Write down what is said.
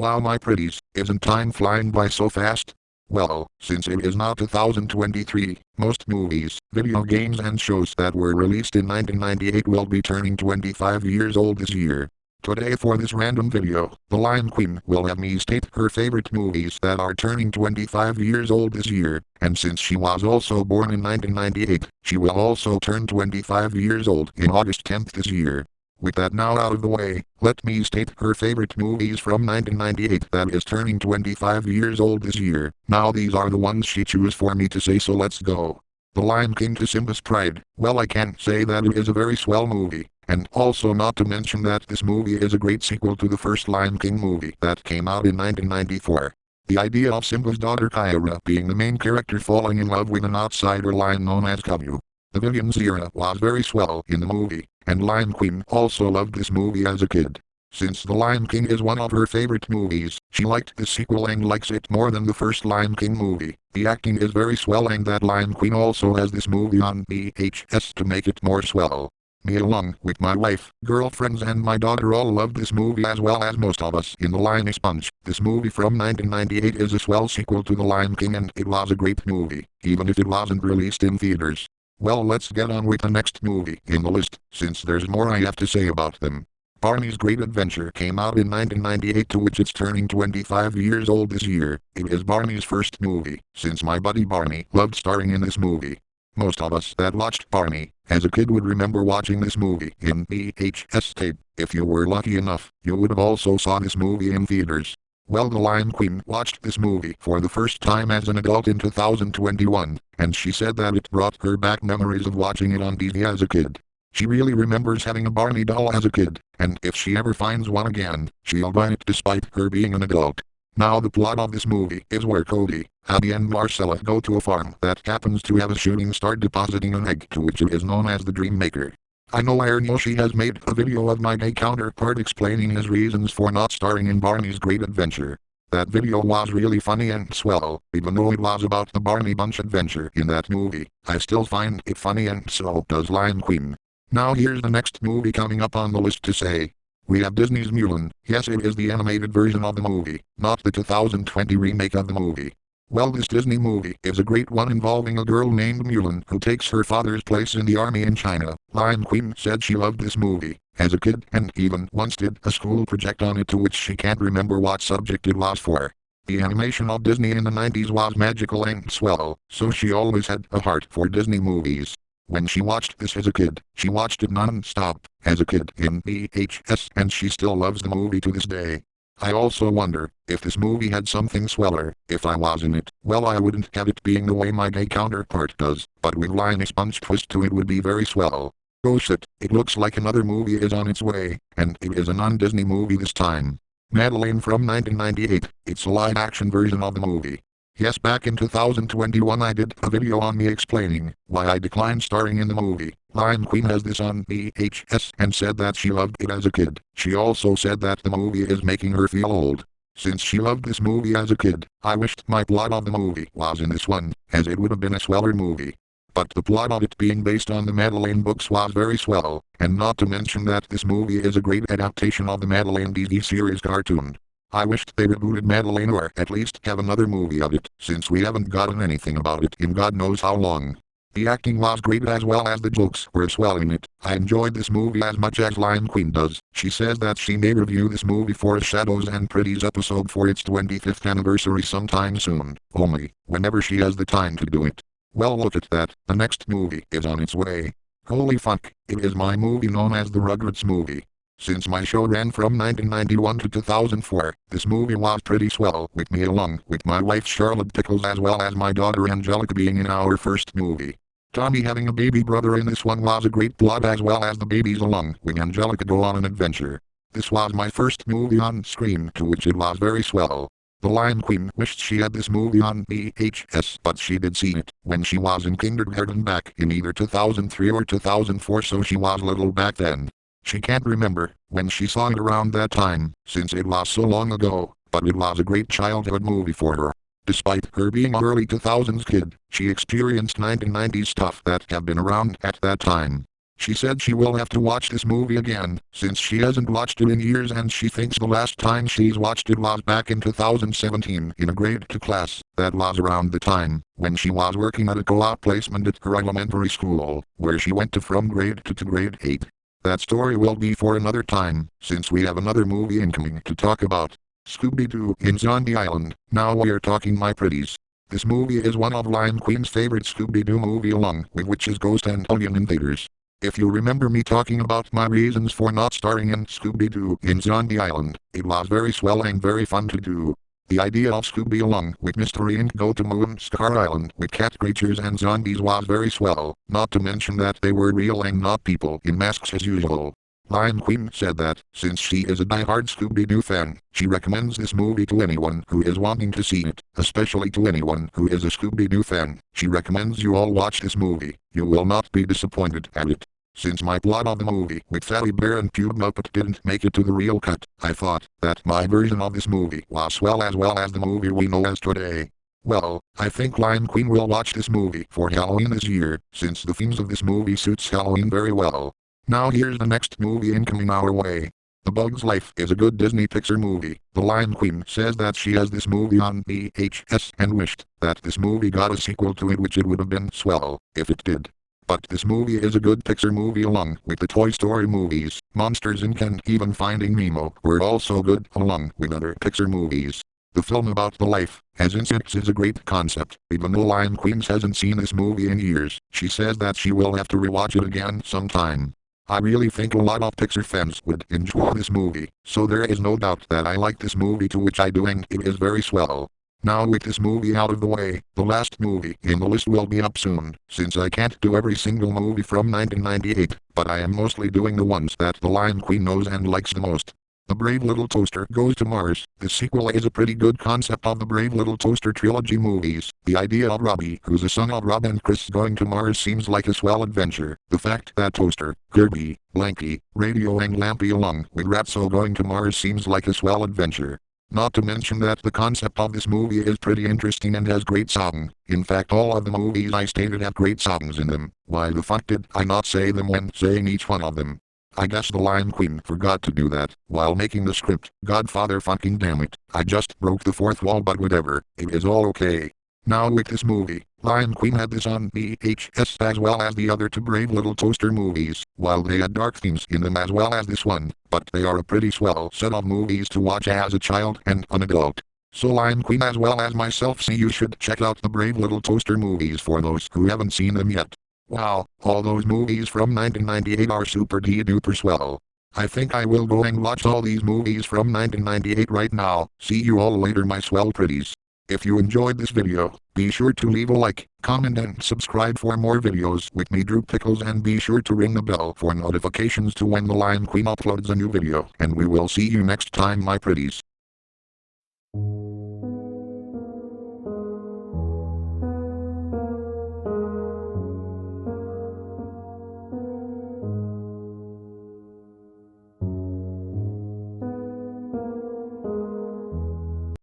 Wow, my pretties, isn't time flying by so fast? Well, since it is now 2023, most movies, video games and shows that were released in 1998 will be turning 25 years old this year. Today for this random video, the Lion Queen will have me state her favorite movies that are turning 25 years old this year, and since she was also born in 1998, she will also turn 25 years old in August 10th this year. With that now out of the way, let me state her favorite movies from 1998 that is turning 25 years old this year. Now these are the ones she chose for me to say, so let's go. The Lion King to Simba's Pride. Well, I can say that it is a very swell movie, and also not to mention that this movie is a great sequel to the first Lion King movie that came out in 1994. The idea of Simba's daughter Kyra being the main character falling in love with an outsider lion known as Cubby. The villain's era was very swell in the movie, and Lion Queen also loved this movie as a kid. Since The Lion King is one of her favorite movies, she liked the sequel and likes it more than the first Lion King movie. The acting is very swell and that Lion Queen also has this movie on VHS to make it more swell. Me along with my wife, girlfriends and my daughter all loved this movie as well as most of us in The Lion Sponge. This movie from 1998 is a swell sequel to The Lion King and it was a great movie, even if it wasn't released in theaters. Well, let's get on with the next movie in the list, since there's more I have to say about them. Barney's Great Adventure came out in 1998 to which it's turning 25 years old this year. It is Barney's first movie, since my buddy Barney loved starring in this movie. Most of us that watched Barney as a kid would remember watching this movie in VHS tape. If you were lucky enough, you would have also saw this movie in theaters. Well, the Lion Queen watched this movie for the first time as an adult in 2021, and she said that it brought her back memories of watching it on TV as a kid. She really remembers having a Barney doll as a kid, and if she ever finds one again, she'll buy it despite her being an adult. Now the plot of this movie is where Cody, Abby and Marcella go to a farm that happens to have a shooting star depositing an egg to which it is known as the Dream Maker. I know Yoshi has made a video of my gay counterpart explaining his reasons for not starring in Barney's Great Adventure. That video was really funny and swell, even though it was about the Barney Bunch adventure in that movie. I still find it funny and so does Lion Queen. Now here's the next movie coming up on the list to say. We have Disney's Mulan. Yes, it is the animated version of the movie, not the 2020 remake of the movie. Well, this Disney movie is a great one involving a girl named Mulan who takes her father's place in the army in China. Lion Queen said she loved this movie as a kid and even once did a school project on it to which she can't remember what subject it was for. The animation of Disney in the 90s was magical and swell, so she always had a heart for Disney movies. When she watched this as a kid, she watched it non-stop as a kid in VHS and she still loves the movie to this day. I also wonder if this movie had something sweller. If I was in it, well, I wouldn't have it being the way my gay counterpart does, but with Lion Sponge twist to it would be very swell. Oh shit, it looks like another movie is on its way, and it is a non-Disney movie this time. Madeline from 1998, it's a live-action version of the movie. Yes, back in 2021 I did a video on me explaining why I declined starring in the movie. Lion Queen has this on VHS and said that she loved it as a kid. She also said that the movie is making her feel old. Since she loved this movie as a kid, I wished my plot of the movie was in this one, as it would have been a sweller movie. But the plot of it being based on the Madeline books was very swell, and not to mention that this movie is a great adaptation of the Madeline TV series cartoon. I wished they rebooted Madeline or at least have another movie of it, since we haven't gotten anything about it in God knows how long. The acting was great as well as the jokes were swell in it. I enjoyed this movie as much as Lion Queen does. She says that she may review this movie for a Shadows and Pretties episode for its 25th anniversary sometime soon, only whenever she has the time to do it. Well, look at that, the next movie is on its way. Holy fuck, it is my movie known as the Rugrats Movie. Since my show ran from 1991 to 2004, this movie was pretty swell with me along with my wife Charlotte Pickles as well as my daughter Angelica being in our first movie. Tommy having a baby brother in this one was a great plot as well as the babies along with Angelica go on an adventure. This was my first movie on screen to which it was very swell. The Lion Queen wished she had this movie on VHS but she did see it when she was in kindergarten back in either 2003 or 2004 so she was little back then. She can't remember when she saw it around that time, since it was so long ago, but it was a great childhood movie for her. Despite her being an early 2000s kid, she experienced 1990s stuff that have been around at that time. She said she will have to watch this movie again, since she hasn't watched it in years and she thinks the last time she's watched it was back in 2017 in a grade 2 class. That was around the time when she was working at a co-op placement at her elementary school, where she went from grade 2 to grade 8. That story will be for another time, since we have another movie incoming to talk about. ScoobyDoo in Zombie Island. Now we're talking, my pretties. This movie is one of Lime Queen's favorite Scooby-Doo movie, along with Witch's Ghost and Onion in theaters. If you remember me talking about my reasons for not starring in Scooby-Doo in Zombie Island, it was very swell and very fun to do. The idea of Scooby along with Mystery Inc. go to Moon Scar Island with cat creatures and zombies was very swell, not to mention that they were real and not people in masks as usual. Lime Queen said that, since she is a die-hard Scooby-Doo fan, she recommends this movie to anyone who is wanting to see it, especially to anyone who is a Scooby-Doo fan. She recommends you all watch this movie. You will not be disappointed at it. Since my plot of the movie with Fatty Bear and Pube Muppet didn't make it to the real cut, I thought that my version of this movie was well as the movie we know as today. Well, I think Lime Queen will watch this movie for Halloween this year, since the themes of this movie suits Halloween very well. Now here's the next movie incoming our way. The Bug's Life is a good Disney Pixar movie. The Lime Queen says that she has this movie on VHS and wished that this movie got a sequel to it, which it would have been swell if it did. But this movie is a good Pixar movie along with the Toy Story movies. Monsters Inc. and even Finding Nemo were also good along with other Pixar movies. The film about the life as insects is a great concept. Even though Lime Queen hasn't seen this movie in years, she says that she will have to rewatch it again sometime. I really think a lot of Pixar fans would enjoy this movie, so there is no doubt that I like this movie, to which I do, and it is very swell. Now with this movie out of the way, the last movie in the list will be up soon, since I can't do every single movie from 1998, but I am mostly doing the ones that the Lime Queen knows and likes the most. The Brave Little Toaster Goes to Mars. The sequel is a pretty good concept of the Brave Little Toaster trilogy movies. The idea of Robbie, who's a son of Rob and Chris, going to Mars seems like a swell adventure. The fact that Toaster, Kirby, Blanky, Radio and Lampy along with Ratso going to Mars seems like a swell adventure. Not to mention that the concept of this movie is pretty interesting and has great songs. In fact, all of the movies I stated have great songs in them. Why the fuck did I not say them when saying each one of them? I guess the Lime Queen forgot to do that while making the script. Godfather fucking damn it. I just broke the fourth wall, but whatever. It is all okay. Now with this movie, Lime Queen had this on VHS as well as the other two Brave Little Toaster movies, while they had dark themes in them as well as this one, but they are a pretty swell set of movies to watch as a child and an adult. So Lime Queen as well as myself say you should check out the Brave Little Toaster movies for those who haven't seen them yet. Wow, all those movies from 1998 are super duper swell. I think I will go and watch all these movies from 1998 right now. See you all later, my swell pretties. If you enjoyed this video, be sure to leave a like, comment and subscribe for more videos with me, Drew Pickles, and be sure to ring the bell for notifications to when the Lime Queen uploads a new video, and we will see you next time, my pretties.